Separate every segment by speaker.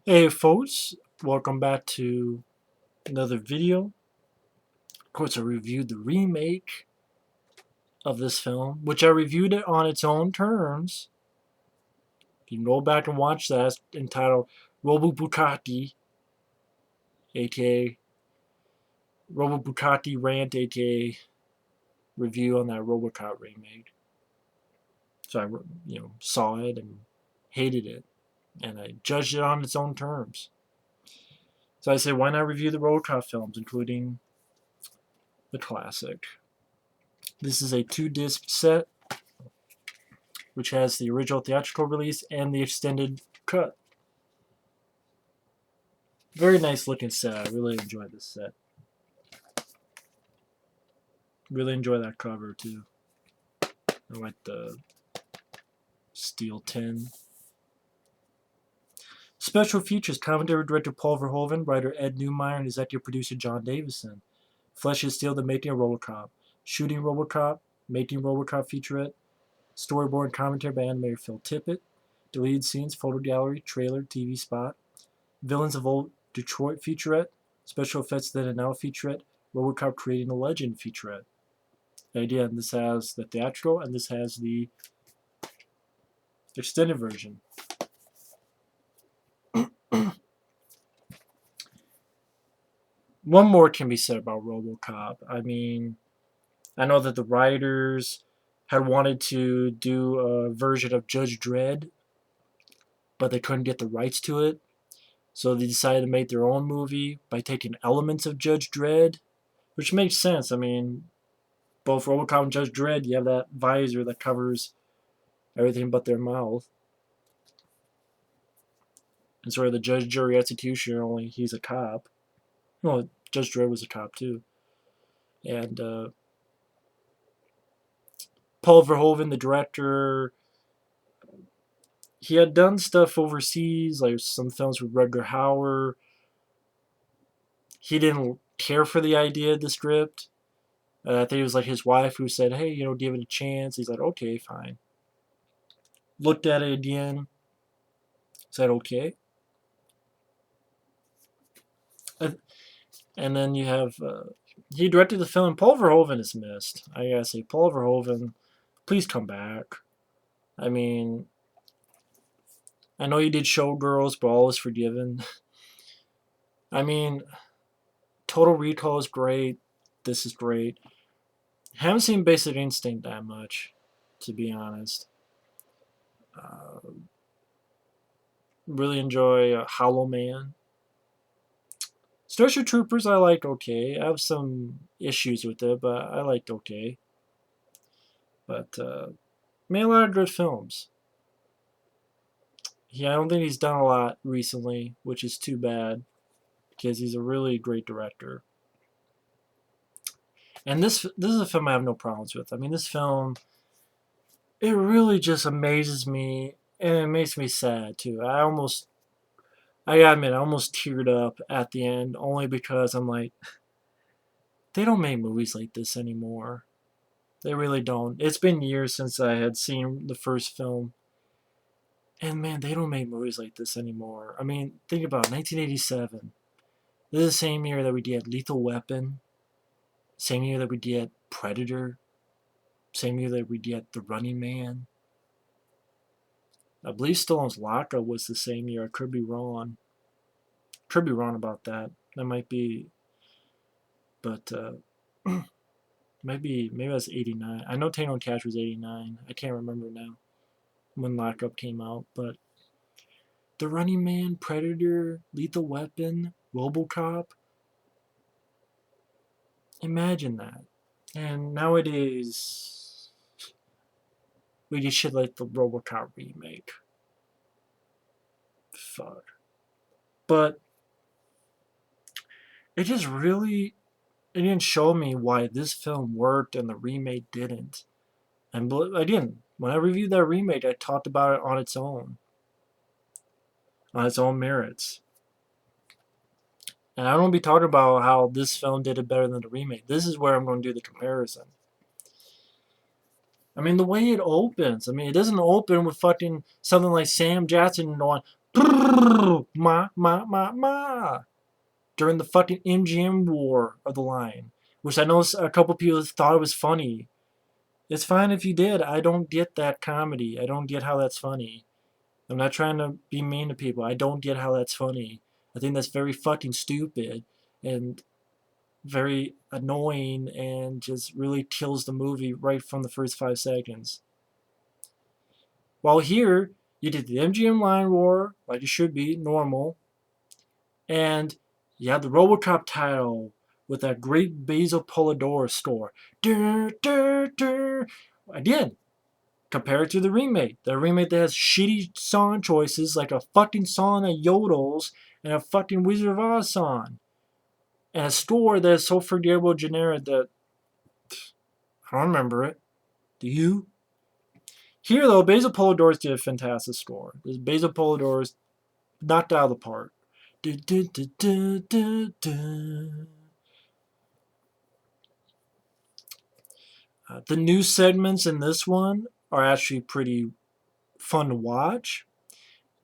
Speaker 1: Hey folks, welcome back to another video. Of course, I reviewed the remake of this film, which I reviewed it on its own terms. You can go back and watch that. It's entitled Robo Bucati, aka Robo Bucati Rant, aka review on that Robocop remake. So I, saw it and hated it, and I judged it on its own terms. So I say, why not review the Robocop films, including the classic? This is a 2-disc set, which has the original theatrical release and the extended cut. Very nice looking set. I really enjoyed this set. Really enjoy that cover too. I like the steel tin. Special features: commentary director Paul Verhoeven, writer Ed Neumeier, and executive producer John Davison. Flesh is Steel, the making of Robocop. Shooting Robocop, making Robocop featurette. Storyboard and commentary by animator Phil Tippett. Deleted scenes, photo gallery, trailer, TV spot. Villains of Old Detroit featurette. Special effects then and now featurette. Robocop creating a legend featurette. Again, this has the theatrical and this has the extended version. One more can be said about Robocop. I mean, I know that the writers had wanted to do a version of Judge Dredd, but they couldn't get the rights to it. So they decided to make their own movie by taking elements of Judge Dredd, which makes sense. I mean, both Robocop and Judge Dredd, you have that visor that covers everything but their mouth. And sort of the judge, jury, executioner, only he's a cop. Well, Judge Dredd was a cop too. And Paul Verhoeven, the director, he had done stuff overseas, like some films with Rutger Hauer. He didn't care for the idea of the script. I think it was like his wife who said, hey, give it a chance. He's like, okay, fine. Looked at it again, said, okay. And then you have, he directed the film. Paul Verhoeven is missed. I gotta say, Paul Verhoeven, please come back. I mean, I know you did Showgirls, but all is forgiven. I mean, Total Recall is great. This is great. Haven't seen Basic Instinct that much, to be honest. Really enjoy Hollow Man. Starship Troopers I liked okay. I have some issues with it, but I liked okay. But made a lot of good films. Yeah, I don't think he's done a lot recently, which is too bad because he's a really great director. And this is a film I have no problems with. I mean, this film, it really just amazes me, and it makes me sad too. I gotta admit, I almost teared up at the end, only because I'm like, they don't make movies like this anymore. They really don't. It's been years since I had seen the first film, and man, they don't make movies like this anymore. I mean, think about it, 1987. This is the same year that we did Lethal Weapon, same year that we did Predator, same year that we did The Running Man. I believe Stallone's Lockup was the same year. I could be wrong. Could be wrong about that. That might be, but maybe that's 89. I know Tango and Cash was 89. I can't remember now when Lockup came out, but The Running Man, Predator, Lethal Weapon, Robocop. Imagine that. And nowadays, we get shit like the Robocop remake. Fuck. But it just really, it didn't show me why this film worked and the remake didn't. And again, when I reviewed that remake, I talked about it on its own merits. And I don't be talking about how this film did it better than the remake. This is where I'm going to do the comparison. I mean, the way it opens. I mean, it doesn't open with fucking something like Sam Jackson going, ma during the fucking MGM war of the line, which I know a couple people thought it was funny. It's fine if you did. I don't get that comedy. I don't get how that's funny. I'm not trying to be mean to people. I don't get how that's funny. I think that's very fucking stupid and very annoying and just really kills the movie right from the first 5 seconds. While here, you did the MGM line war, like it should be, normal, and you have the Robocop title with that great Basil Polidoro score. Dur, dur, dur. Again, compare it to the remake. The remake that has shitty song choices, like a fucking song that yodels and a fucking Wizard of Oz song. And a score that is so forgettable generic that I don't remember it. Do you? Here, though, Basil Polidorus did a fantastic score. Basil Polidorus knocked out of the park. Du, du, du, du, du, du. The new segments in this one are actually pretty fun to watch.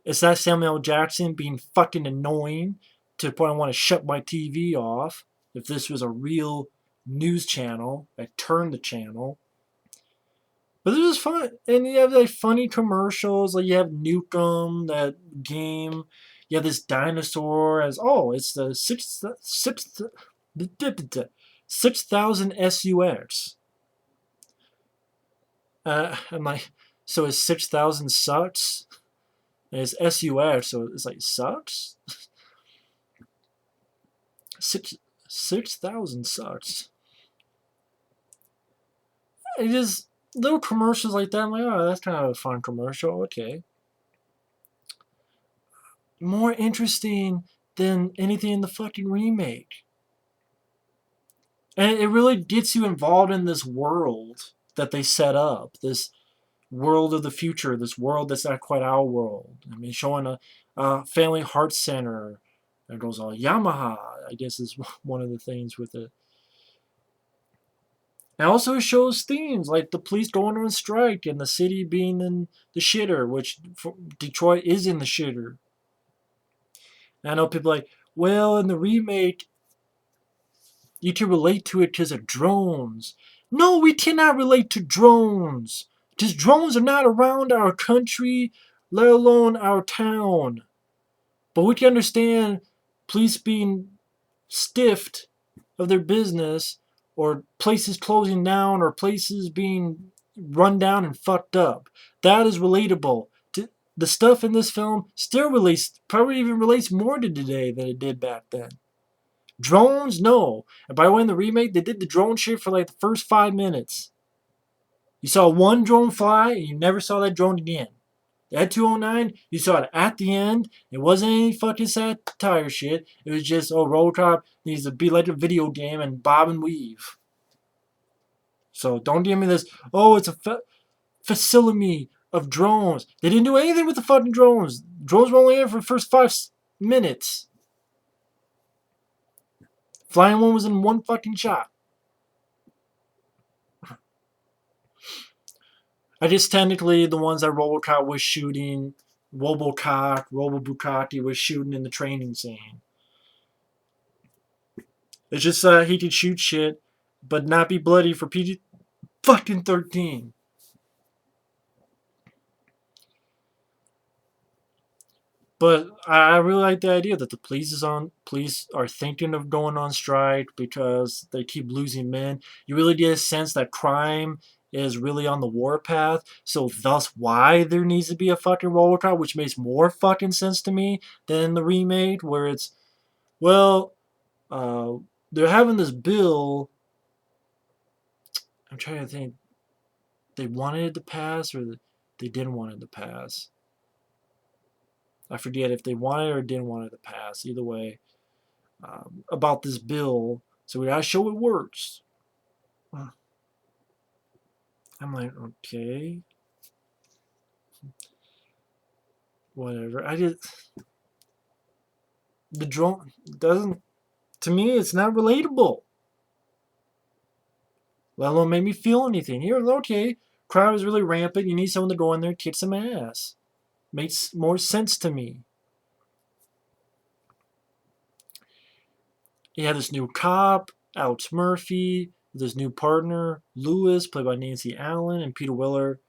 Speaker 1: It's that Samuel L. Jackson being fucking annoying to the point I want to shut my TV off. If this was a real news channel, I'd turn the channel. But this is fun. And you have like funny commercials, like you have Nukem, that game. You have this dinosaur as it's the 6,000 SUX. I'm like, so it's 6,000 sucks? And it's SUX, so it's like sucks? 6,000 sucks. It just little commercials like that. I'm like, oh, that's kind of a fun commercial. Okay. More interesting than anything in the fucking remake. And it really gets you involved in this world that they set up. This world of the future. This world that's not quite our world. I mean, showing a family heart center. It goes on Yamaha, I guess is one of the things with it. It also shows themes like the police going on strike and the city being in the shitter, which Detroit is in the shitter. And I know people are like, well, in the remake, you can relate to it because of drones. No, we cannot relate to drones. Because drones are not around our country, let alone our town. But we can understand police being stiffed of their business, or places closing down, or places being run down and fucked up. That is relatable. The stuff in this film still relates, probably even relates more to today than it did back then. Drones, no. And by the way, in the remake, they did the drone shit for like the first 5 minutes. You saw one drone fly, and you never saw that drone again. At 209, you saw it at the end. It wasn't any fucking satire shit. It was just, Robocop needs to be like a video game and bob and weave. So don't give me this, it's a facility of drones. They didn't do anything with the fucking drones. Drones were only in for the first 5 minutes. Flying one was in one fucking shot. I guess technically the ones that Robocop was shooting, Robo-Bucati was shooting in the training scene. It's just he could shoot shit, but not be bloody for PG fucking 13. But I really like the idea that the police are thinking of going on strike because they keep losing men. You really get a sense that crime is really on the warpath. So thus why there needs to be a fucking Robocop, which makes more fucking sense to me than the remake, where it's, well, they're having this bill. I'm trying to think. They wanted it to pass or they didn't want it to pass. I forget if they wanted it or didn't want it to pass. Either way, about this bill, so we gotta show it works. I'm like, okay, whatever. The drone doesn't, to me, it's not relatable. Let alone make me feel anything. Here, okay, crowd is really rampant. You need someone to go in there and kick some ass. Makes more sense to me. he had this new cop, Alex Murphy, this new partner, Lewis, played by Nancy Allen, and Peter Weller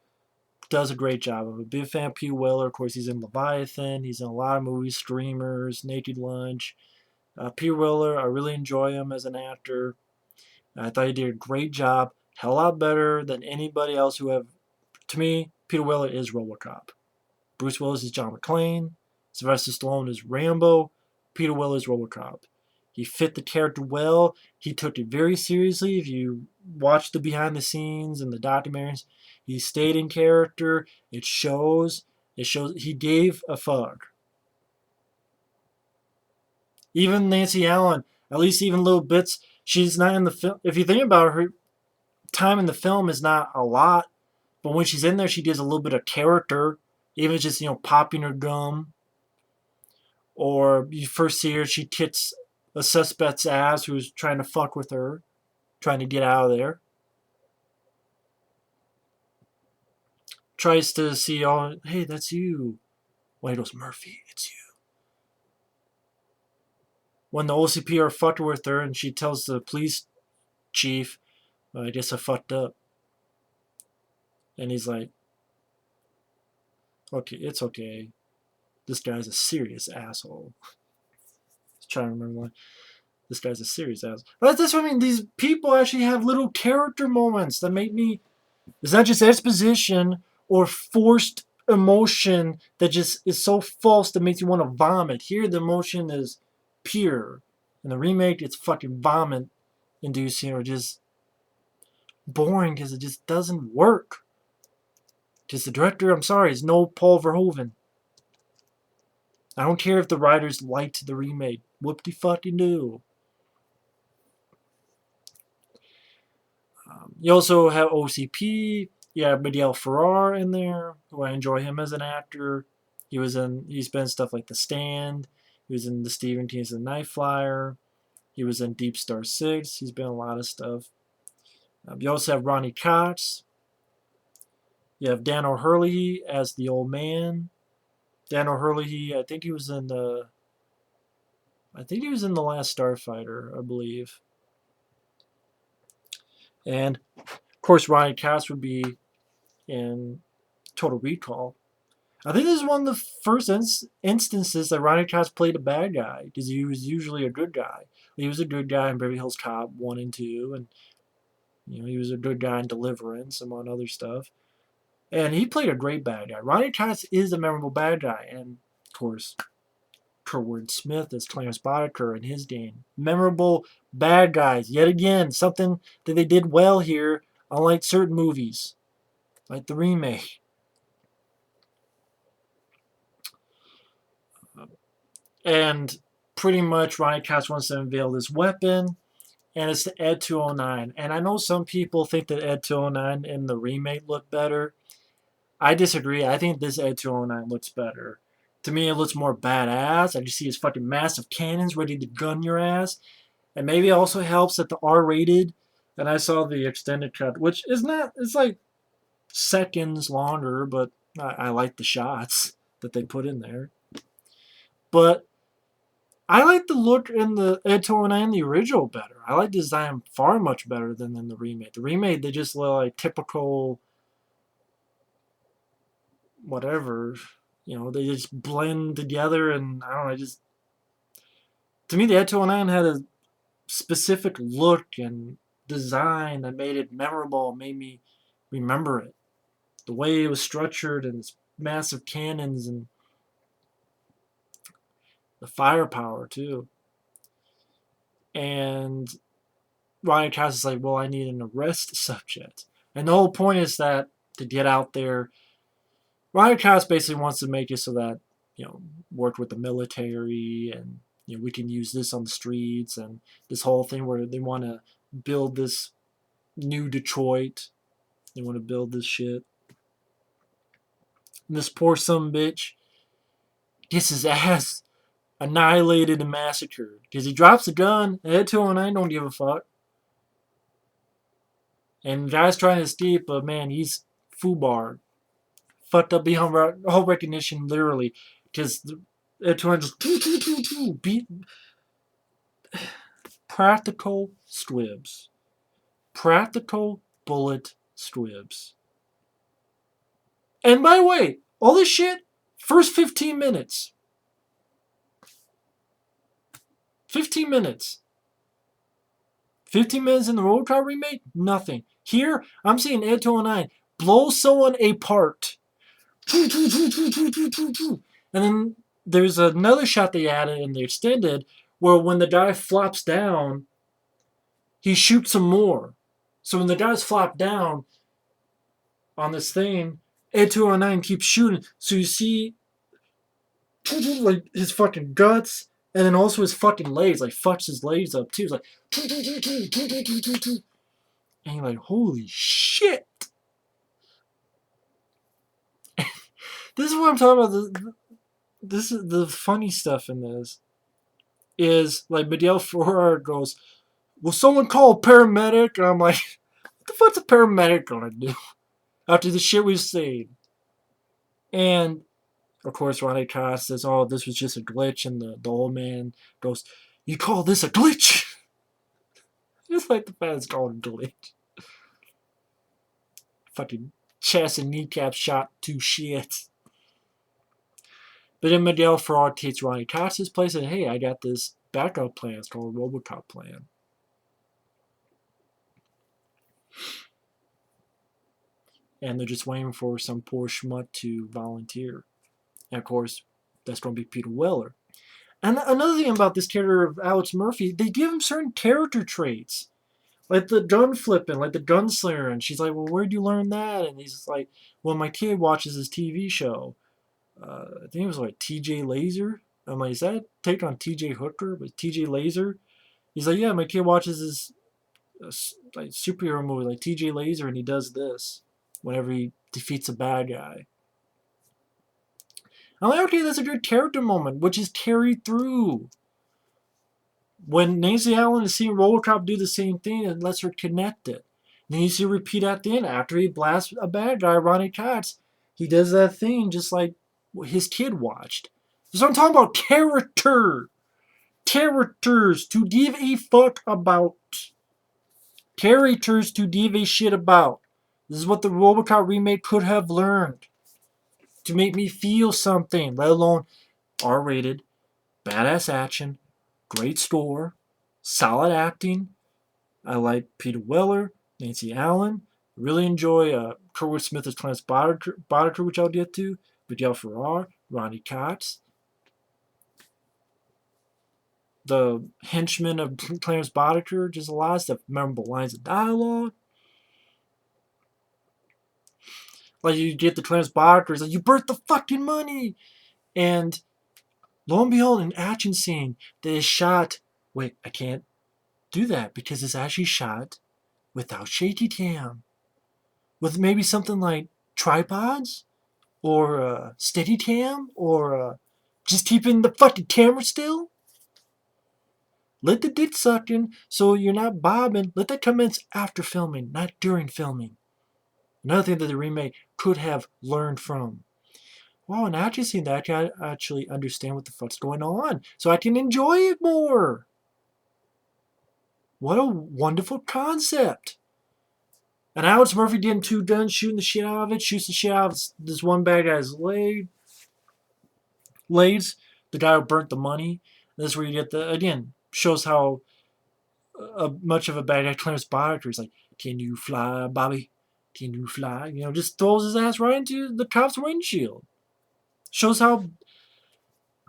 Speaker 1: does a great job. I'm a big fan of Peter Weller. Of course, he's in Leviathan. He's in a lot of movies, Streamers, Naked Lunch. Peter Weller, I really enjoy him as an actor. I thought he did a great job. Hell lot better than anybody else who have. To me, Peter Weller is Robocop. Bruce Willis is John McClane. Sylvester Stallone is Rambo. Peter Weller is Robocop. He fit the character well. He took it very seriously. If you watch the behind the scenes and the documentaries, he stayed in character. It shows. It shows he gave a fuck. Even Nancy Allen, at least even little bits, she's not in the film. If you think about her time in the film is not a lot, but when she's in there, she gives a little bit of character. Even just popping her gum, or you first see her, she kicks a suspect's ass who's trying to fuck with her, trying to get out of there. Tries to see, oh, hey, that's you. Well, he goes, Murphy, it's you. When the OCP are fucked with her, and she tells the police chief, I guess I fucked up. And he's like, okay, it's okay. This guy's a serious asshole. He's trying to remember why. This guy's a serious asshole. But that's what I mean. These people actually have little character moments that make me. It's not just exposition or forced emotion that just is so false that makes you want to vomit. Here, the emotion is pure. In the remake, it's fucking vomit inducing or just boring because it just doesn't work. Because the director, I'm sorry, is no Paul Verhoeven. I don't care if the writers liked the remake. Whoop-de-fucking-do. You also have OCP. You have Miguel Ferrer in there, who I enjoy him as an actor. He's been stuff like The Stand. He was in the Stephen King's The Night Flyer. He was in Deep Star 6. He's been in a lot of stuff. You also have Ronny Cox. You have Dan O'Herlihy as the old man. Dan O'Herlihy, I think he was in the Last Starfighter, I believe. And of course, Ronny Cox would be in Total Recall. I think this is one of the first instances that Ronny Cox played a bad guy, because he was usually a good guy. He was a good guy in Beverly Hills Cop 1 and 2, and he was a good guy in Deliverance, among other stuff. And he played a great bad guy. Ronny Cox is a memorable bad guy, and of course, Kurtwood Smith as Clarence Boddicker in his game. Memorable bad guys. Yet again, something that they did well here, unlike certain movies, like the remake. And pretty much Ronny Cox wants to unveil this weapon, and it's the Ed 209. And I know some people think that Ed 209 in the remake looked better. I disagree. I think this Ed 209 looks better. To me, it looks more badass. I just see his fucking massive cannons ready to gun your ass. And maybe it also helps that the R-rated, and I saw the extended cut, which is not, it's like seconds longer, but I like the shots that they put in there. But I like the look in the Ed 209, the original, better. I like the design far much better than in the remake. The remake, they just look like typical whatever. They just blend together, and I don't know, to me, the Ed 209 had a specific look and design that made it memorable, made me remember it. The way it was structured and its massive cannons and the firepower, too. And Ryan Cox is like, well, I need an arrest subject. And the whole point is that to get out there, Ryan Cox basically wants to make it so that, work with the military and, we can use this on the streets and this whole thing where they want to build this new Detroit. They want to build this shit. And this poor son bitch gets his ass annihilated and massacred because he drops the gun. Ed 209 don't give a fuck. And the guy's trying to escape, but man, he's foobarred. Fucked up beyond whole recognition, literally. Because Ed 209 just beat. practical squibs. Practical bullet squibs. And by the way, all this shit, first 15 minutes. 15 minutes. 15 minutes in the Robocop remake? Nothing. Here, I'm seeing Ed 209 blow someone apart. And then there's another shot they added in the extended where when the guy flops down, he shoots some more. So when the guys flop down on this thing, Ed 209 keeps shooting. So you see like his fucking guts and then also his fucking legs. Like fucks his legs up too. It's like and you're like, holy shit. This is what I'm talking about. This is the funny stuff in this. Is like Miguel Ferrer goes, will someone call a paramedic? And I'm like, what the fuck's a paramedic gonna do after the shit we've seen? And of course, Ronny Cox says, oh, this was just a glitch. And the old man goes, you call this a glitch? Just like the fans call it a glitch. Fucking chest and kneecap shot to shit. But then Miguel Ferrer takes Ronny Cox's place and, hey, I got this backup plan. It's called a Robocop plan. And they're just waiting for some poor schmuck to volunteer. And of course, that's going to be Peter Weller. And another thing about this character of Alex Murphy, they give him certain character traits. Like the gun flipping, like the gunslinger. And she's like, well, where'd you learn that? And he's like, well, my kid watches this TV show. I think it was like TJ Laser. I'm like, is that a take on TJ Hooker? But TJ Laser? He's like, yeah, my kid watches this like superhero movie like TJ Laser, and he does this whenever he defeats a bad guy. I'm like, okay, that's a good character moment, which is carried through. When Nancy Allen is seeing Robocop do the same thing, it lets her connect it. And then you see her repeat at the end after he blasts a bad guy, Ronny Cox. He does that thing just like his kid watched. So I'm talking about character. Characters to give a fuck about. Characters to give a shit about. This is what the Robocop remake could have learned. To make me feel something, let alone R-rated, badass action, great score, solid acting. I like Peter Weller, Nancy Allen. Really enjoy Kurtwood Smith as Clarence Boddicker, which I'll get to. Miguel Ferrer, Ronny Cox. The henchman of Clarence Boddicker, just a lot of stuff, memorable lines of dialogue. Like you get the Clarence Boddicker, it's like, you burnt the fucking money! And lo and behold, an action scene that is shot. Wait, I can't do that because it's actually shot without shaky cam. With maybe something like tripods or steady cam or just keeping the fucking camera still. Let the dick sucking so you're not bobbing. Let that commence after filming, not during filming. Another thing that the remake could have learned from. Wow, and action scene that I can actually understand what the fuck's going on, so I can enjoy it more. What a wonderful concept. And Alex Murphy getting two guns, shooting the shit out of it, shoots the shit out of this one bad guy's legs. The guy who burnt the money. This is where you get the, again, shows how much of a bad guy Clarence Boddicker is like, can you fly, Bobby? Can you fly? You know, just throws his ass right into the cop's windshield. Shows how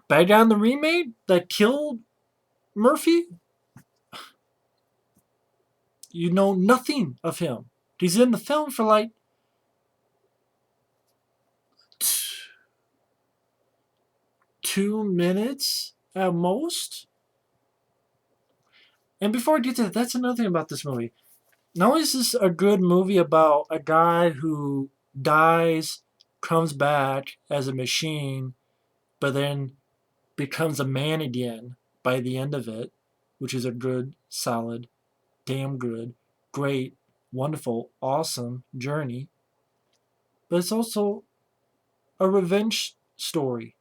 Speaker 1: bad guy in the remake that killed Murphy, you know nothing of him. He's in the film for like 2 minutes at most. And before I get to that, that's another thing about this movie. Not only is this a good movie about a guy who dies, comes back as a machine, but then becomes a man again by the end of it, which is a good, solid, damn good, great, wonderful, awesome journey. But it's also a revenge story.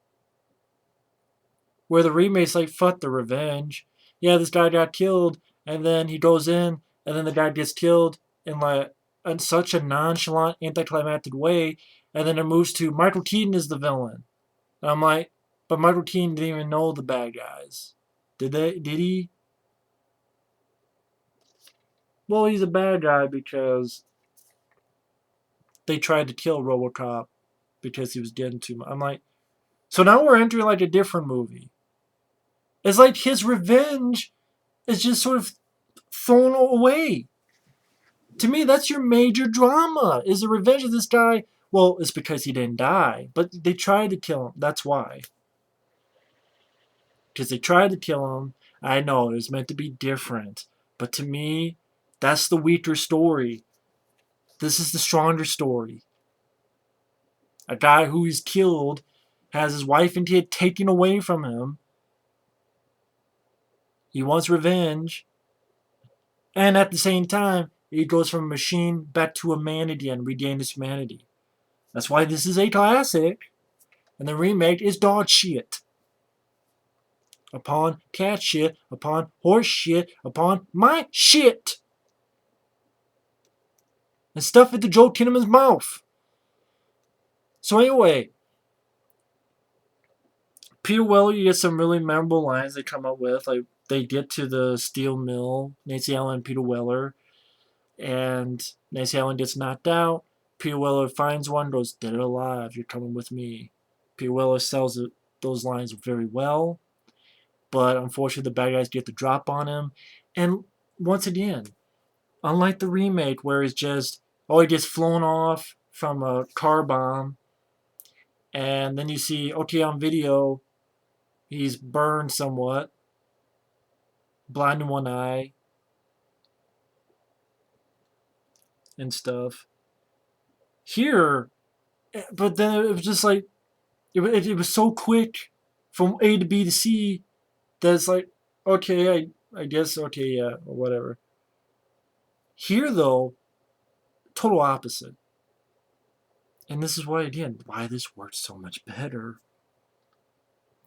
Speaker 1: Where the remake's like, fuck the revenge. Yeah, this guy got killed, and then he goes in, and then the guy gets killed in like in such a nonchalant, anticlimactic way, and then it moves to Michael Keaton is the villain. And I'm like, but Michael Keaton didn't even know the bad guys. Did they? Did he? Well, he's a bad guy because they tried to kill Robocop because he was getting too much. I'm like, so now we're entering like a different movie. It's like his revenge is just sort of thrown away. To me, that's your major drama. Is the revenge of this guy? Well, it's because he didn't die, but they tried to kill him. That's why. Because they tried to kill him. I know it was meant to be different, but to me, that's the weaker story. This is the stronger story. A guy who is killed has his wife and kid taken away from him. He wants revenge. And at the same time, he goes from a machine back to a man again, regain his humanity. That's why this is a classic. And the remake is dog shit. Upon cat shit, upon horse shit, upon my shit. And stuff into Joel Kinnaman's mouth. So anyway, Peter Weller, you get some really memorable lines they come up with. Like they get to the steel mill, Nancy Allen and Peter Weller, and Nancy Allen gets knocked out. Peter Weller finds one, goes, dead or alive, you're coming with me. Peter Weller sells those lines very well, but unfortunately the bad guys get the drop on him. And once again, unlike the remake where he's just, oh, he gets flown off from a car bomb, and then you see, okay, on video, he's burned somewhat, blind in one eye, and stuff. Here, but then it was just like, it was so quick from A to B to C that it's like, okay, I guess, okay, yeah, or whatever. Here, though, total opposite. And this is why, again, why this works so much better.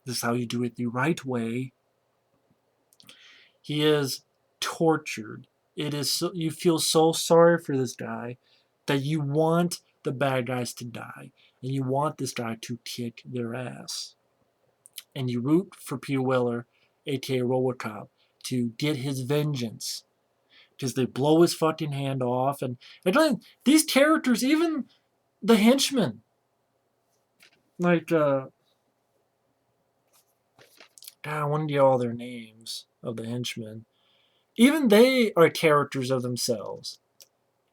Speaker 1: This is how you do it the right way. He is tortured. It is so, you feel so sorry for this guy that you want the bad guys to die. And you want this guy to kick their ass. And you root for Peter Weller, aka Robocop, to get his vengeance. Because they blow his fucking hand off. And again, these characters, even the henchmen, like, God, I want to get all their names of the henchmen. Even they are characters of themselves.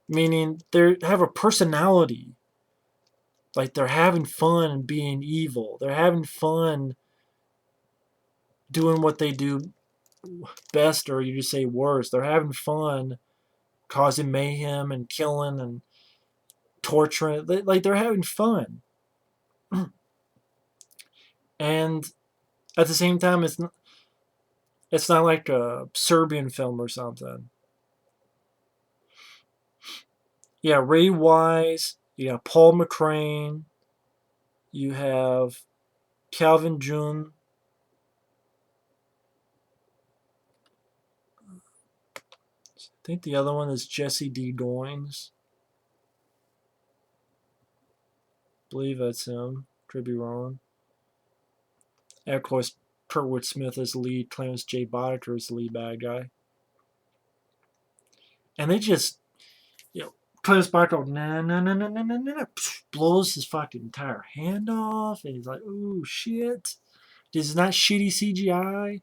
Speaker 1: Meaning they have a personality. Like they're having fun being evil. They're having fun doing what they do best, or you just say worse. They're having fun causing mayhem and killing and torturing. Like they're having fun. And at the same time, it's not like a Serbian film or something. Yeah, Ray Wise. You got Paul McCrane. You have Calvin June. I think the other one is Jesse D. Goins. I believe that's him. Could be wrong. And of course, Kurtwood Smith is the lead. Clarence J. Boddicker is the lead bad guy. And they just, Clarence Boddicker, blows his fucking entire hand off. And he's like, ooh, shit. This is not shitty CGI.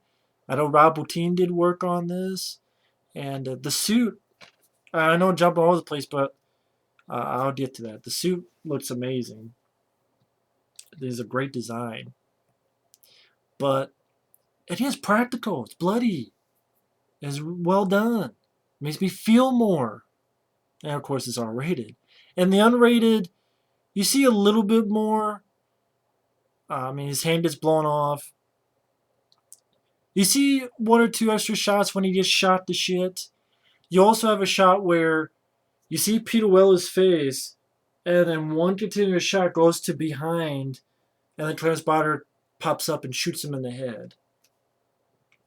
Speaker 1: I know Rob Bottin did work on this. And the suit, I know I'm jumping all over the place, but I'll get to that. The suit looks amazing. It is a great design. But it is practical. It's bloody. It's well done. It makes me feel more. And of course, it's R-rated. And the unrated, you see a little bit more. His hand gets blown off. You see one or two extra shots when he gets shot to shit. You also have a shot where you see Peter Weller's face, and then one continuous shot goes to behind, and the transponder pops up and shoots him in the head.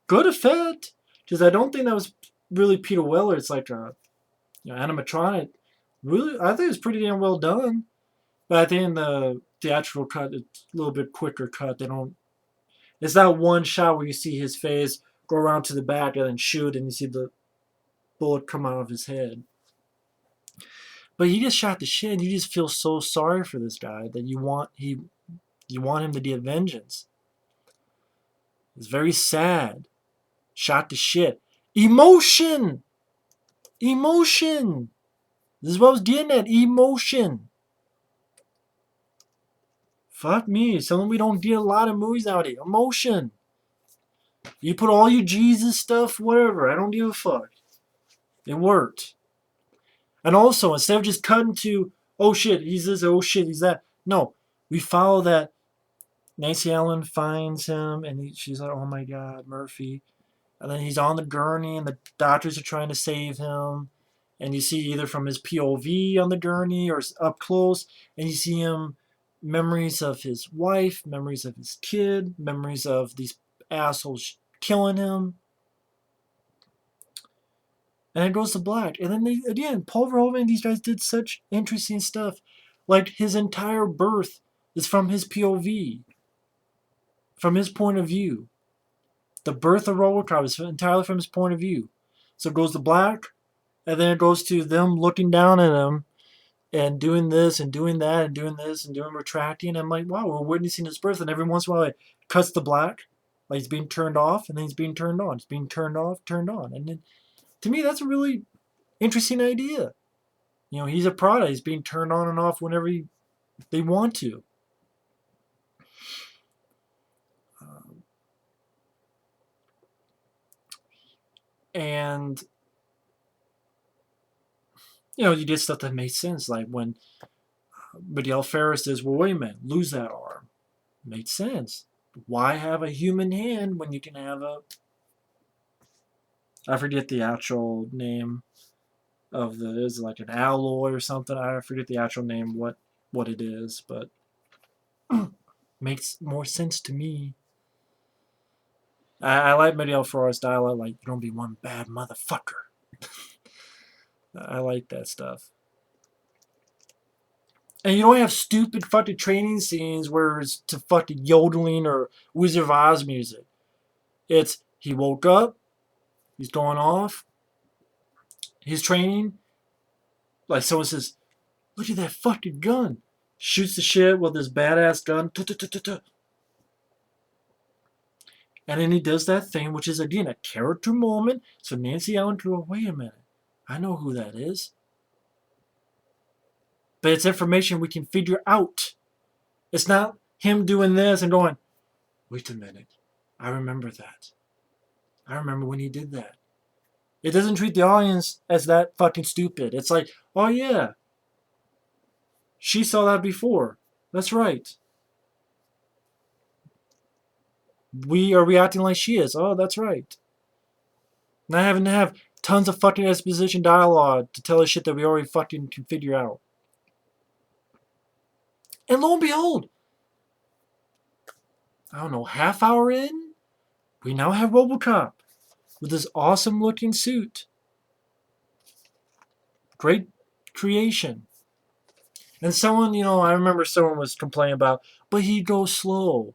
Speaker 1: Good effect, because I don't think that was really Peter Weller. It's like a animatronic. Really, I think it's pretty damn well done. But I think in the theatrical cut, it's a little bit quicker cut. They don't. It's that one shot where you see his face go around to the back and then shoot, and you see the bullet come out of his head. But he just shot the shit, and you just feel so sorry for this guy that you want him to get vengeance. It's very sad. Shot the shit. Emotion! Emotion! This is what I was getting at. Emotion. Fuck me. Something we don't get a lot of movies nowadays. Emotion. You put all your Jesus stuff, whatever. I don't give a fuck. It worked. And also, instead of just cutting to, oh shit, he's this, oh shit, he's that. No. We follow that Nancy Allen finds him, and she's like, oh my god, Murphy. And then he's on the gurney, and the doctors are trying to save him. And you see either from his POV on the gurney or up close, and you see him memories of his wife, memories of his kid, memories of these assholes killing him. And it goes to black. And then again, Paul Verhoeven and these guys did such interesting stuff. Like his entire birth is from his POV, from his point of view. The birth of Robocop is entirely from his point of view. So it goes to black, and then it goes to them looking down at him and doing this and doing that and doing this and doing retracting. And I'm like, wow, we're witnessing his birth. And every once in a while it cuts to black, like he's being turned off, and then he's being turned on. He's being turned off, turned on. And then, to me, that's a really interesting idea. He's a product. He's being turned on and off whenever they want to. And you did stuff that made sense, like when Miguel Ferrer says, well, wait a minute, lose that arm. Made sense. Why have a human hand when you can have I forget the actual name of is it like an alloy or something? I forget the actual name, what it is, but makes more sense to me. I like Miguel Ferrer's dialogue, like, you don't be one bad motherfucker. I like that stuff. And you don't have stupid fucking training scenes where it's to fucking yodeling or Wizard of Oz music. It's, he woke up, he's going off, he's training, like someone says, look at that fucking gun. Shoots the shit with his badass gun. And then he does that thing, which is, again, a character moment. So Nancy Allen can go, wait a minute. I know who that is. But it's information we can figure out. It's not him doing this and going, wait a minute. I remember that. I remember when he did that. It doesn't treat the audience as that fucking stupid. It's like, oh yeah. She saw that before. That's right. We are reacting like she is. Oh, that's right. Not having to have tons of fucking exposition dialogue to tell us shit that we already fucking can figure out. And lo and behold, I don't know, half hour in, we now have Robocop with this awesome looking suit. Great creation. And someone, I remember someone was complaining about, but he goes slow.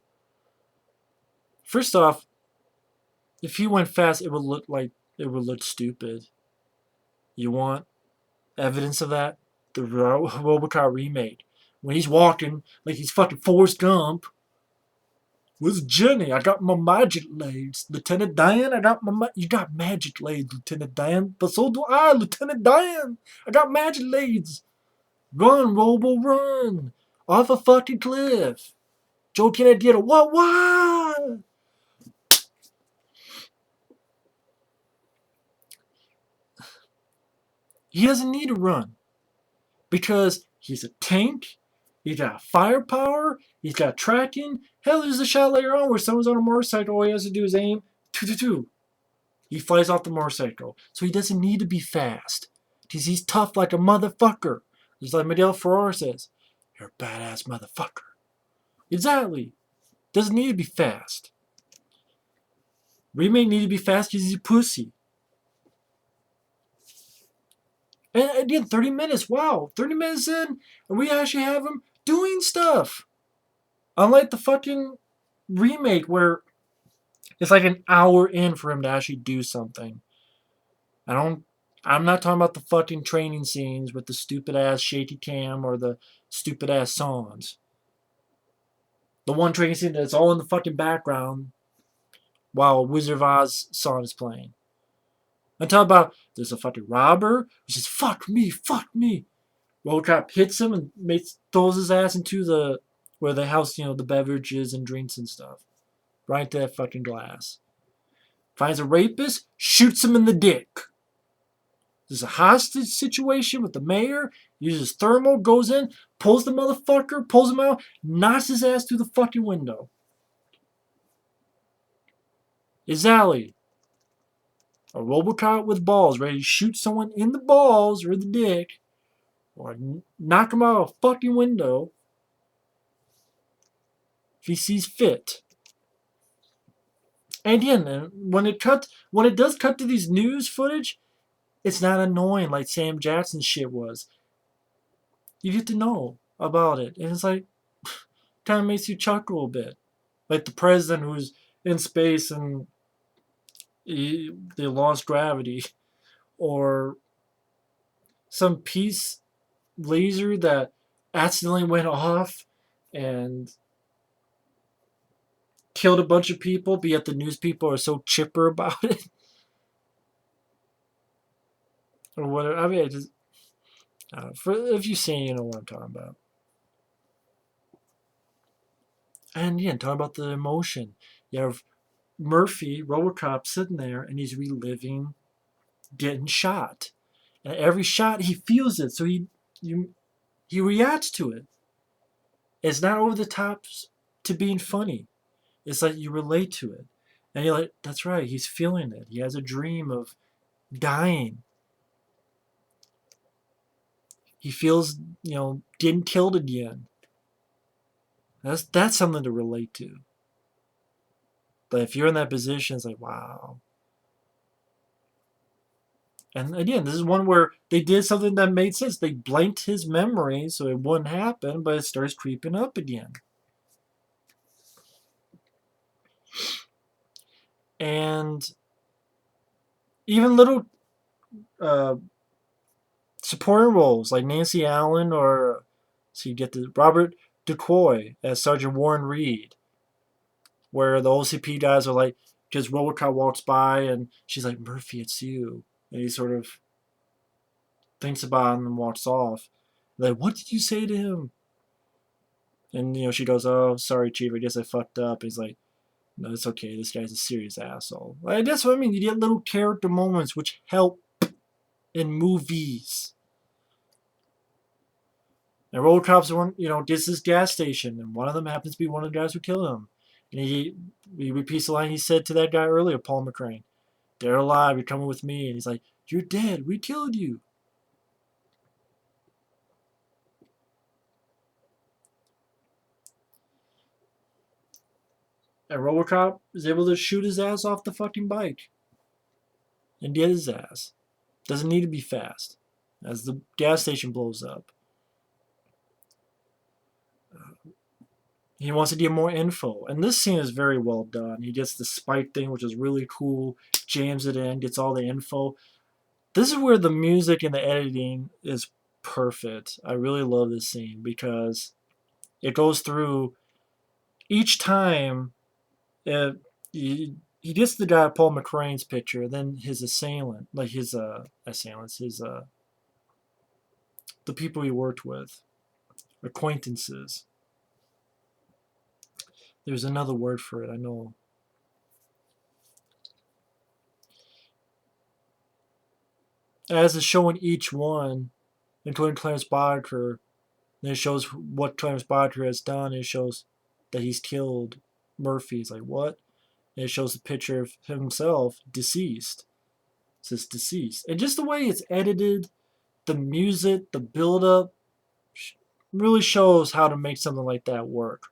Speaker 1: First off, if he went fast, it would look stupid. You want evidence of that? The Robocop remake. When he's walking like he's fucking Forrest Gump. Where's Jenny? I got my magic blades. Lieutenant Dan, you got magic blades, Lieutenant Dan. But so do I, Lieutenant Dan. I got magic blades. Run, Robo, run. Off a fucking cliff. Joe, can I get a what? He doesn't need to run. Because he's a tank. He's got firepower. He's got tracking. Hell, there's a shot later on where someone's on a motorcycle. All he has to do is aim. He flies off the motorcycle. So he doesn't need to be fast. Because he's tough like a motherfucker. Just like Miguel Ferrer says. You're a badass motherfucker. Exactly. Doesn't need to be fast. Remake need to be fast because he's a pussy. And again, 30 minutes. Wow, 30 minutes in, and we actually have him doing stuff. Unlike the fucking remake where it's like an hour in for him to actually do something. I don't. I'm not talking about the fucking training scenes with the stupid ass shaky cam or the stupid ass songs. The one training scene that's all in the fucking background while Wizard of Oz song is playing. I'm talking about there's a fucking robber who says "fuck me, fuck me." Robocop hits him and throws his ass into the where they house the beverages and drinks and stuff, right to that fucking glass. Finds a rapist, shoots him in the dick. There's a hostage situation with the mayor. Uses thermal, goes in, pulls the motherfucker, pulls him out, knocks his ass through the fucking window. Exactly. A Robocop with balls, ready to shoot someone in the balls or the dick, or knock him out of a fucking window if he sees fit. And again, when it does cut to these news footage, it's not annoying like Sam Jackson's shit was. You get to know about it, and it's like kind of makes you chuckle a bit, like the president who's in space and they lost gravity, or some peace laser that accidentally went off and killed a bunch of people, but yet the news people are so chipper about it, or whatever. I mean, if you've seen, you know what I'm talking about. And yeah, talking about the emotion. You have Murphy, Robocop, sitting there, and he's reliving getting shot. And every shot, he feels it, so he reacts to it. It's not over the top to being funny. It's like you relate to it. And you're like, that's right, he's feeling it. He has a dream of dying. He feels, getting killed again. That's something to relate to. But if you're in that position, it's like, wow. And again, this is one where they did something that made sense. They blanked his memory so it wouldn't happen, but it starts creeping up again. And even little uh, supporting roles like Nancy Allen or so you get the Robert DeCoy as Sergeant Warren Reed, where the OCP guys are like, because Robocop walks by and she's like, Murphy, it's you. And he sort of thinks about him and walks off. Like, what did you say to him? And, she goes, oh, sorry, Chief, I guess I fucked up. He's like, no, it's okay. This guy's a serious asshole. Like, that's what I mean. You get little character moments which help in movies. And Robocop's one, gets this gas station, and one of them happens to be one of the guys who killed him. And he repeats the line he said to that guy earlier, Paul McCrane. They're alive. You're coming with me. And he's like, you're dead. We killed you. And Robocop is able to shoot his ass off the fucking bike and get his ass. Doesn't need to be fast as the gas station blows up. He wants to get more info. And this scene is very well done. He gets the spike thing, which is really cool, jams it in, gets all the info. This is where the music and the editing is perfect. I really love this scene because it goes through each time. He gets the guy Paul McCrane's picture, then his assailant, like his assailants, the people he worked with, acquaintances. There's another word for it, I know. As it's showing each one, including Clarence Bodker, then it shows what Clarence Bodker has done. And it shows that he's killed Murphy. He's like, what? And it shows a picture of himself deceased. It says deceased. And just the way it's edited, the music, the build-up, really shows how to make something like that work.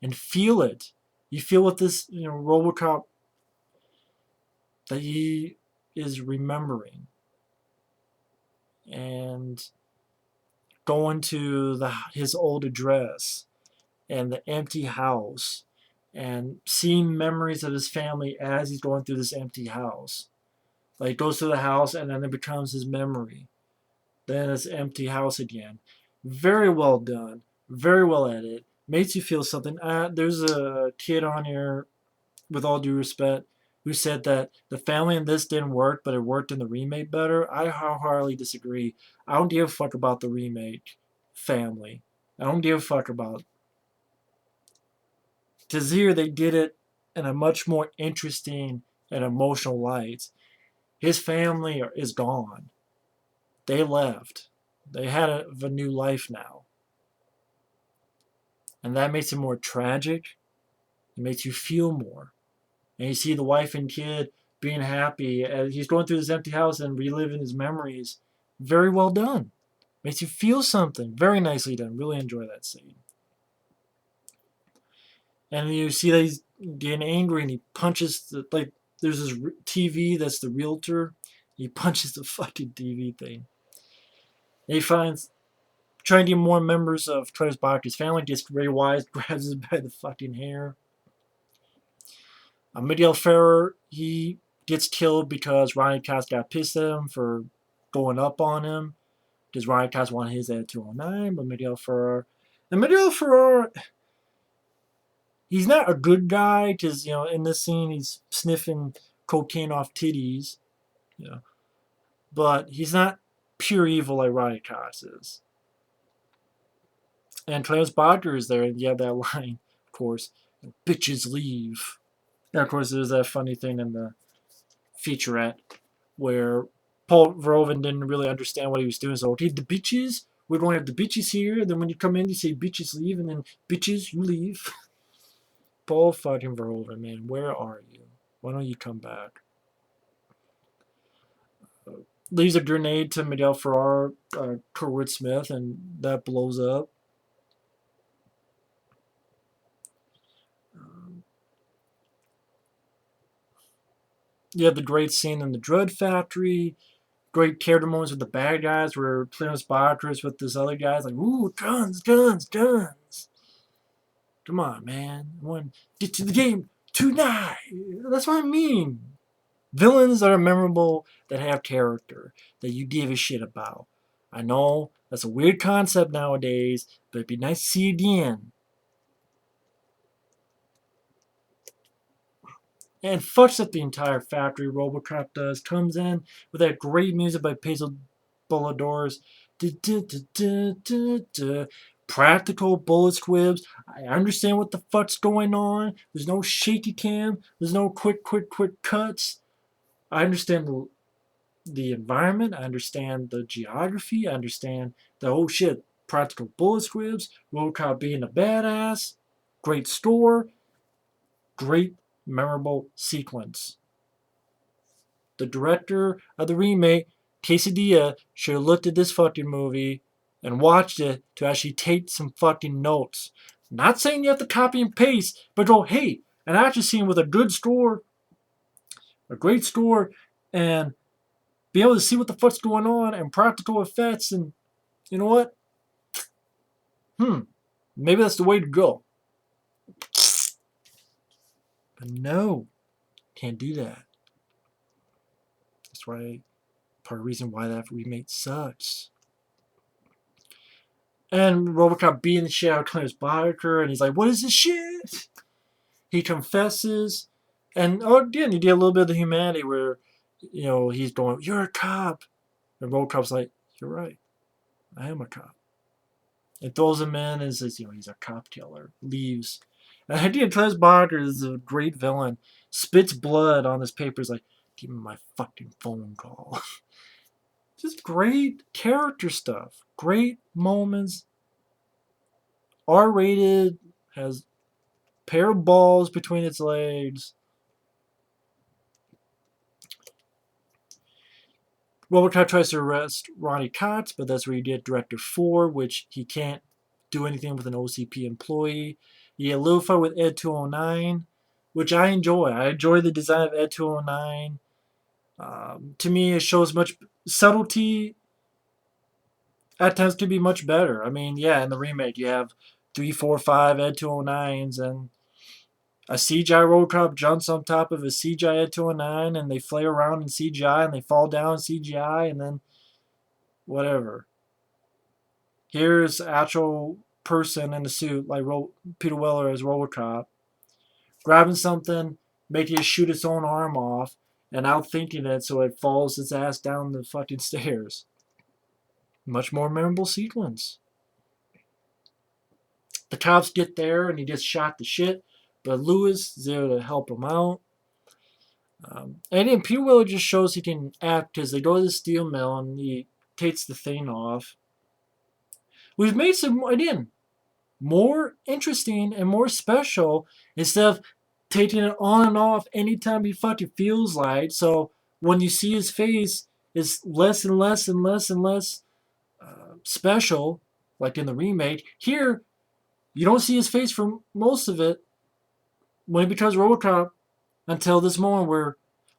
Speaker 1: And feel it. You feel what this, Robocop that he is remembering. and going to his old address and the empty house and seeing memories of his family as he's going through this empty house. Like, he goes to the house and then it becomes his memory. Then it's empty house again. Very well done. Very well edited. Makes you feel something. There's a kid on here, with all due respect, who said that the family in this didn't work, but it worked in the remake better. I wholeheartedly disagree. I don't give a fuck about the remake family. I don't give a fuck about. Because here they did it in a much more interesting and emotional light. His family is gone. They left. They had a new life now. And that makes it more tragic. It makes you feel more. And you see the wife and kid being happy as he's going through this empty house and reliving his memories. Very well done. Makes you feel something. Very nicely done. Really enjoy that scene. And you see that he's getting angry and he punches there's this TV that's the realtor. He punches the fucking TV thing. And he finds, trying to get more members of Travis Barker's family, gets Ray Wise, grabs him by the fucking hair. Miguel Ferrer, he gets killed because Ronny Cox got pissed at him for going up on him. Because Ronny Cox wanted his at 209, but Miguel Ferrer. And Miguel Ferrer, he's not a good guy because, in this scene he's sniffing cocaine off titties. But he's not pure evil like Ronny Cox is. And Clarence Barker is there, and you have that line, of course, bitches leave. And of course, there's that funny thing in the featurette where Paul Verhoeven didn't really understand what he was doing. So, okay, the bitches, we're going to have the bitches here. Then when you come in, you say bitches leave, and then bitches, you leave. Paul fucking Verhoeven, man, where are you? Why don't you come back? Leaves a grenade to Miguel Ferrer, Kurtwood Smith, and that blows up. You have the great scene in the Dread Factory. Great character moments with the bad guys where Clarence Barker is with this other guys like, ooh, guns, guns, guns. Come on, man. I want to get to the game tonight. That's what I mean. Villains that are memorable, that have character, that you give a shit about. I know that's a weird concept nowadays, but it'd be nice to see again. And fucks up the entire factory. Robocop does. Comes in with that great music by Pedro Bulladores. Practical bullet squibs. I understand what the fuck's going on. There's no shaky cam. There's no quick cuts. I understand the environment. I understand the geography. I understand the oh shit, practical bullet squibs. Robocop being a badass. Great store. Great memorable sequence. The director of the remake, Quesadilla, should have looked at this fucking movie and watched it to actually take some fucking notes. Not saying you have to copy and paste, but go, hey, an action scene with a good score, a great score, and be able to see what the fuck's going on and practical effects, and you know what? Maybe that's the way to go. But no, can't do that. That's why part of the reason why that remake sucks. And Robocop beating the shit out of Clarence Barker, and he's like, what is this shit? He confesses, and again, you get a little bit of the humanity where, he's going, you're a cop. And Robocop's like, you're right, I am a cop. It throws him in and says, he's a cop killer. Leaves. And I think Clarence Barker is a great villain. Spits blood on his papers like, give me my fucking phone call. Just great character stuff. Great moments. R-rated. Has a pair of balls between its legs. Robocop tries to arrest Ronny Cox, but that's where you get Director 4, which he can't do anything with an OCP employee. You get a little fight with Ed 209, which I enjoy. I enjoy the design of Ed 209. To me, it shows much subtlety at times could be much better. I mean, yeah, in the remake you have 345 Ed 209s and a CGI Robocop jumps on top of a CGI Ed 209 and they flay around in CGI and they fall down in CGI and then whatever. Here's actual person in a suit like Peter Weller as Robocop grabbing something, making it shoot its own arm off, and outthinking it so it falls its ass down the fucking stairs. Much more memorable sequence. The cops get there and he gets shot to shit, but Lewis is there to help him out. And then Peter Weller just shows he can act because they go to the steel mill and he takes the thing off. We've made some, again, more interesting and more special instead of taking it on and off anytime he fucking feels like. So when you see his face, it's less and less and less and less special, like in the remake. Here, you don't see his face for most of it when he becomes Robocop until this moment where,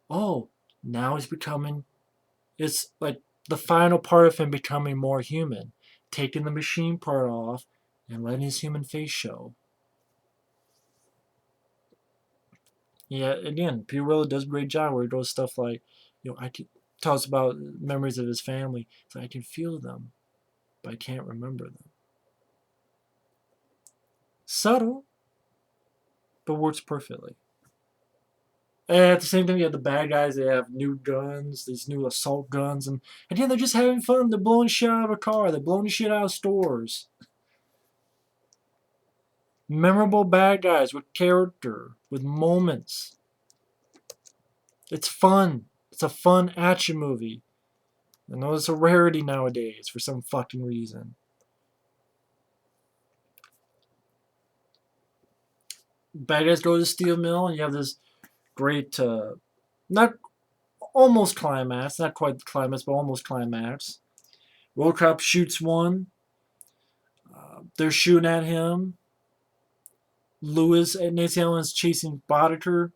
Speaker 1: oh, now he's becoming, it's like the final part of him becoming more human, taking the machine part off and letting his human face show. Yeah, again, Peter Weller does a great job where he does stuff like, I can, talks about memories of his family. So I can feel them, but I can't remember them. Subtle, but works perfectly. And at the same time, you have the bad guys. They have new guns, these new assault guns, and again, they're just having fun. They're blowing shit out of a car. They're blowing shit out of stores. Memorable bad guys with character, with moments. It's fun. It's a fun action movie. I know it's a rarity nowadays for some fucking reason. Bad guys go to the steel mill, and you have this great, not almost climax, not quite the climax, but almost climax. Robocop shoots one. They're shooting at him. Lewis and Nancy Allen's chasing Boddicker.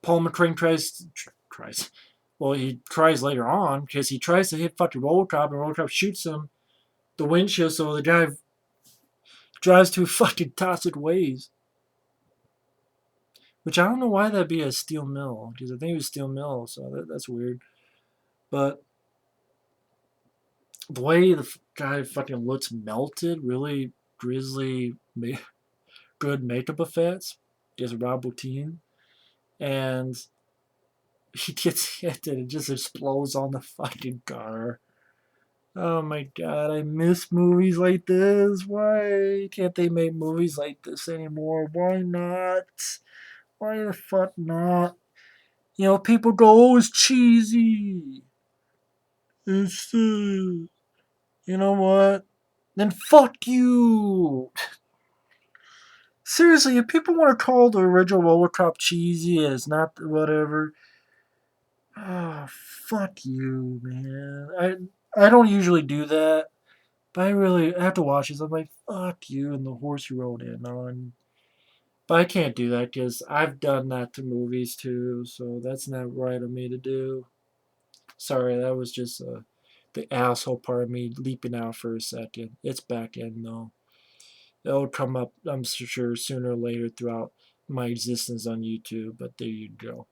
Speaker 1: Paul McCrane tries. Well, he tries later on because he tries to hit fucking Robocop, and Robocop shoots him the windshield, so the guy drives to fucking toxic waves. Which I don't know why that'd be a steel mill, because I think it was steel mill, so that's weird. But the way the guy fucking looks melted, really grisly, good makeup effects. Just Rob Bottin. And he gets hit and it just explodes on the fucking car. Oh my god, I miss movies like this. Why can't they make movies like this anymore? Why not? Why the fuck not? People go, oh, it's cheesy. It's, you know what? Then fuck you. Seriously, if people want to call the original Robocop cheesy as not whatever, oh, fuck you, man. I don't usually do that, but I have to watch this. I'm like, fuck you and the horse you rode in on. But I can't do that because I've done that to movies too, so that's not right of me to do. Sorry, that was just the asshole part of me leaping out for a second. It's back in though. It'll come up, I'm sure, sooner or later throughout my existence on YouTube, but there you go.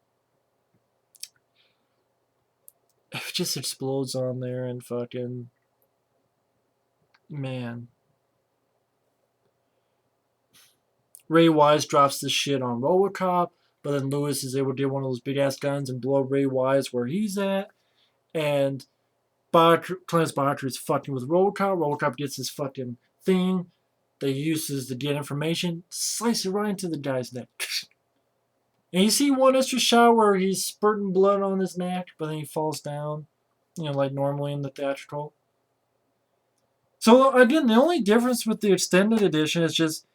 Speaker 1: It just explodes on there and fucking. Man. Ray Wise drops this shit on Robocop, but then Lewis is able to get one of those big ass guns and blow Ray Wise where he's at. And Clarence Boddicker is fucking with Robocop. Robocop gets this fucking thing that he uses to get information, slice it right into the guy's neck. And you see one extra shot where he's spurting blood on his neck, but then he falls down, like normally in the theatrical. So again, the only difference with the extended edition is just,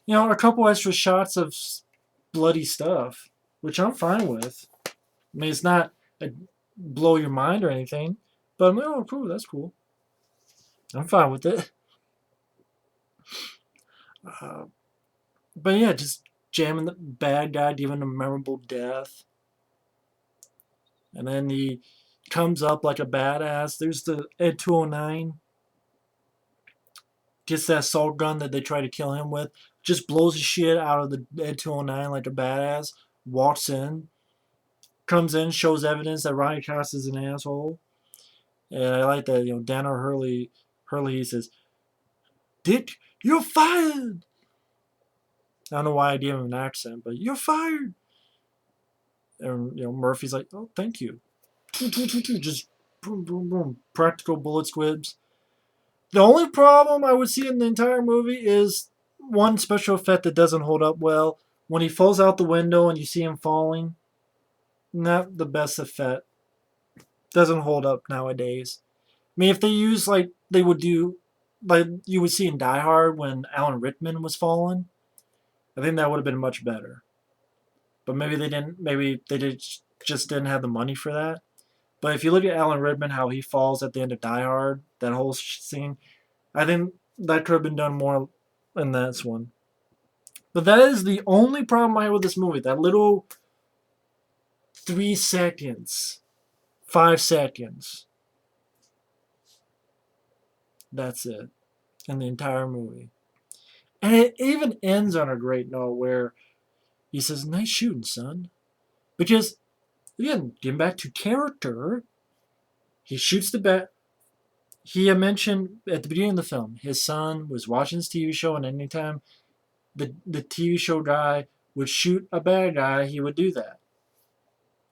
Speaker 1: a couple extra shots of bloody stuff, which I'm fine with. I mean, it's not a blow your mind or anything, but I'm like, oh, cool, that's cool. I'm fine with it. Uh, but yeah, just jamming the bad guy, giving him a memorable death. And then he comes up like a badass. There's the Ed 209, gets that assault gun that they try to kill him with, just blows the shit out of the Ed 209 like a badass, walks in, comes in, shows evidence that Ronny Cox is an asshole. And I like that, Daniel Hurley, he says, Dick, you're fired! I don't know why I gave him an accent, but you're fired! And, Murphy's like, oh, thank you. Just boom, boom, boom. Practical bullet squibs. The only problem I would see in the entire movie is one special effect that doesn't hold up well. When he falls out the window and you see him falling, not the best effect. Doesn't hold up nowadays. I mean, if they use like they would do, like you would see in Die Hard when Alan Rickman was falling, I think that would have been much better. But maybe they didn't. Maybe they just didn't have the money for that. But if you look at Alan Rickman, how he falls at the end of Die Hard, that whole scene, I think that could have been done more in this one. But that is the only problem I have with this movie. That little 3 seconds, 5 seconds. That's it in the entire movie. And it even ends on a great note where he says, nice shooting, son. Because, again, getting back to character, he shoots the bat. He had mentioned at the beginning of the film, his son was watching his TV show, and anytime the TV show guy would shoot a bad guy, he would do that.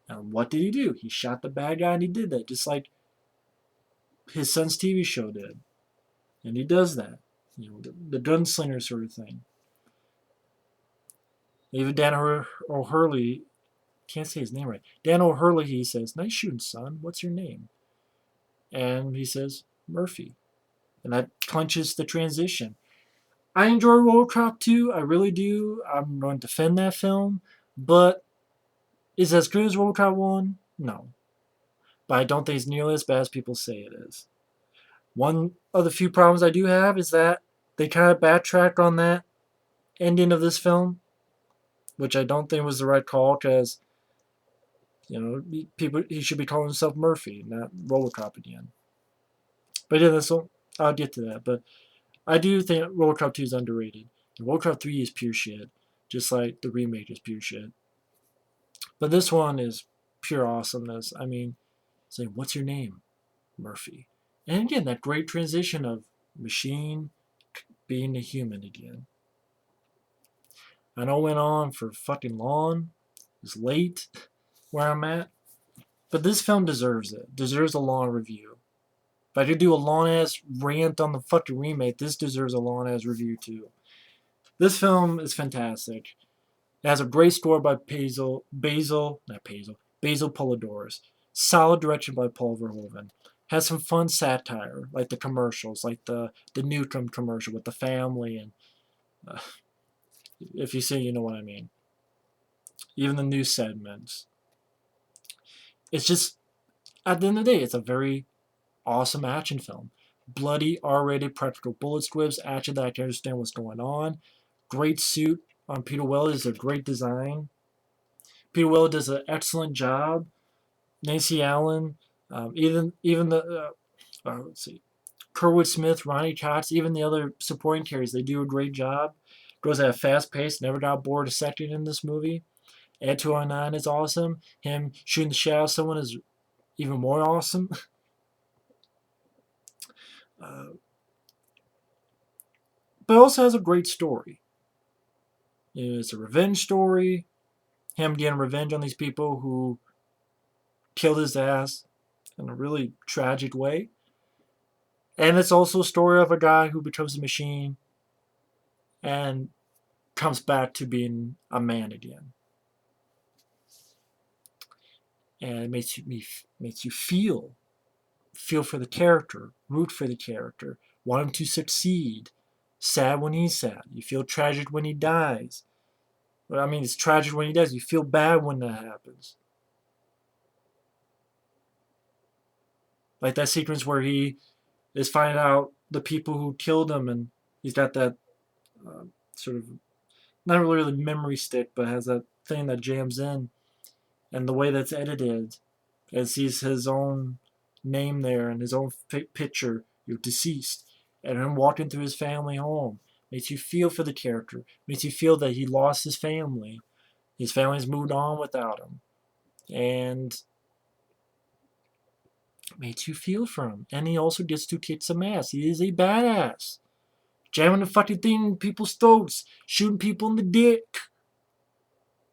Speaker 1: And what did he do? He shot the bad guy and he did that, just like his son's TV show did. And he does that. The gunslinger sort of thing. Even Dan O'Hurley, can't say his name right. Dan O'Hurley, he says, nice shooting, son. What's your name? And he says, Murphy. And that clinches the transition. I enjoy Robocop 2. I really do. I'm going to defend that film. But is it as good as Robocop 1? No. But I don't think it's nearly as bad as people say it is. One of the few problems I do have is that they kind of backtracked on that ending of this film, which I don't think was the right call because, he should be calling himself Murphy, not Robocop again. But yeah, I'll get to that. But I do think Robocop 2 is underrated. And Robocop 3 is pure shit, just like the remake is pure shit. But this one is pure awesomeness. I mean, saying, what's your name? Murphy. And again, that great transition of machine being a human again. I know it went on for fucking long. It's late where I'm at. But this film deserves it. Deserves a long review. If I could do a long ass rant on the fucking remake, this deserves a long ass review too. This film is fantastic. It has a great score by Basil Polidorus. Solid direction by Paul Verhoeven. Has some fun satire, like the commercials, like the Newcomb commercial with the family, and if you see, you know what I mean. Even the news segments. It's just, at the end of the day, it's a very awesome action film. Bloody, R-rated, practical bullet squibs, action that I can understand what's going on. Great suit on Peter Weller is a great design. Peter Weller does an excellent job. Nancy Allen, even the let's see, Kurtwood Smith, Ronny Cox, even the other supporting characters, they do a great job. Goes at a fast pace. Never got bored a second in this movie. Ed 209 is awesome. Him shooting the shit out of someone is even more awesome. But it also has a great story. It's a revenge story. Him getting revenge on these people who killed his ass in a really tragic way. And it's also a story of a guy who becomes a machine and comes back to being a man again. And it makes you feel for the character, root for the character, want him to succeed, sad when he's sad. You feel tragic when he dies. Well, I mean, it's tragic when he dies. You feel bad when that happens. Like that sequence where he is finding out the people who killed him, and he's got that sort of not really memory stick, but has that thing that jams in, and the way that's edited, and sees his own name there and his own picture, you're deceased, and him walking through his family home. Makes you feel for the character. Makes you feel that he lost his family. His family's moved on without him. And makes you feel for him. And he also gets to kick some ass. He is a badass. Jamming the fucking thing in people's throats. Shooting people in the dick.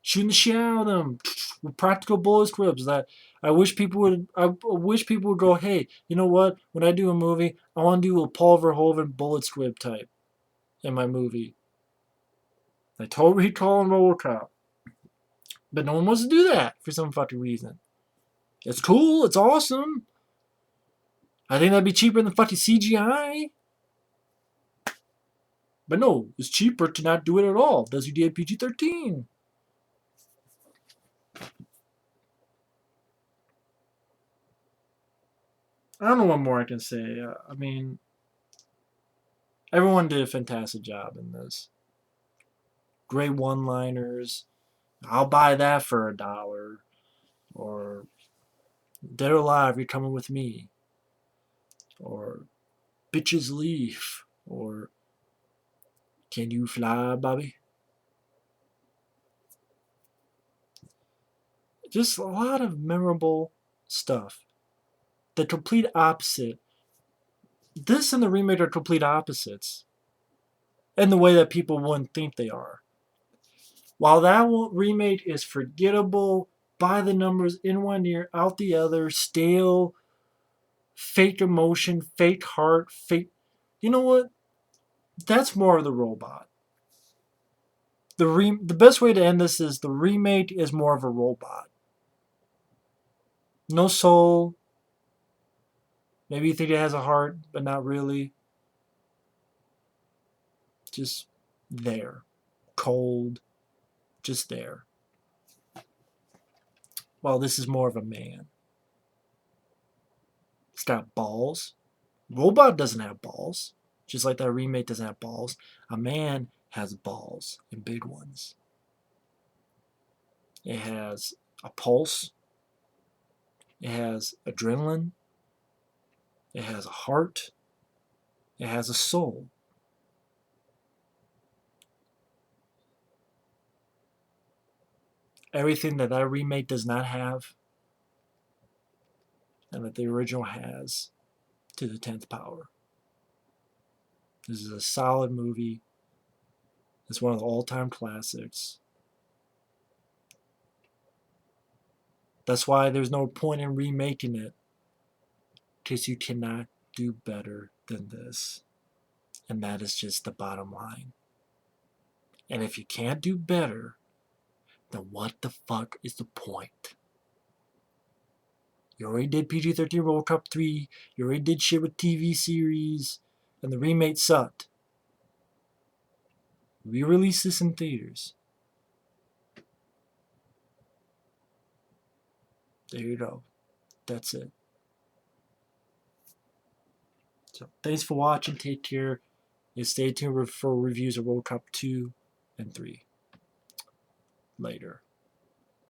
Speaker 1: Shooting the shit out of them with practical bullet scripts. That I wish people would go, hey, you know what? When I do a movie, I want to do a Paul Verhoeven bullet script type in my movie. I totally recall on Robocop. But no one wants to do that for some fucking reason. It's cool, it's awesome. I think that'd be cheaper than fucking CGI. But no, it's cheaper to not do it at all. Does you did PG-13? I don't know what more I can say. I mean, everyone did a fantastic job in this. Great one-liners. I'll buy that for $1. Or Dead or Alive, you're coming with me. Or Bitches Leave. Or Can You Fly, Bobby? Just a lot of memorable stuff. The complete opposite. This and the remake are complete opposites. In the way that people wouldn't think they are. While that remake is forgettable, by the numbers, in one ear, out the other, stale, fake emotion, fake heart, fake. You know what? That's more of the robot. The best way to end this is the remake is more of a robot. No soul. Maybe you think it has a heart, but not really. Just there. Cold. Just there. While this is more of a man. It's got balls. Robot doesn't have balls. Just like that remake doesn't have balls. A man has balls, and big ones. It has a pulse. It has adrenaline. It has a heart. It has a soul. Everything that that remake does not have, and that the original has, to the 10th power. This is a solid movie. It's one of the all-time classics. That's why there's no point in remaking it, because you cannot do better than this. And that is just the bottom line. And if you can't do better, then what the fuck is the point? You already did PG-13 Robocop 3. You already did shit with TV series. And the remake sucked. Re-release this in theaters. There you go. That's it. So thanks for watching. Take care. And stay tuned for reviews of Robocop 2 and 3. Later.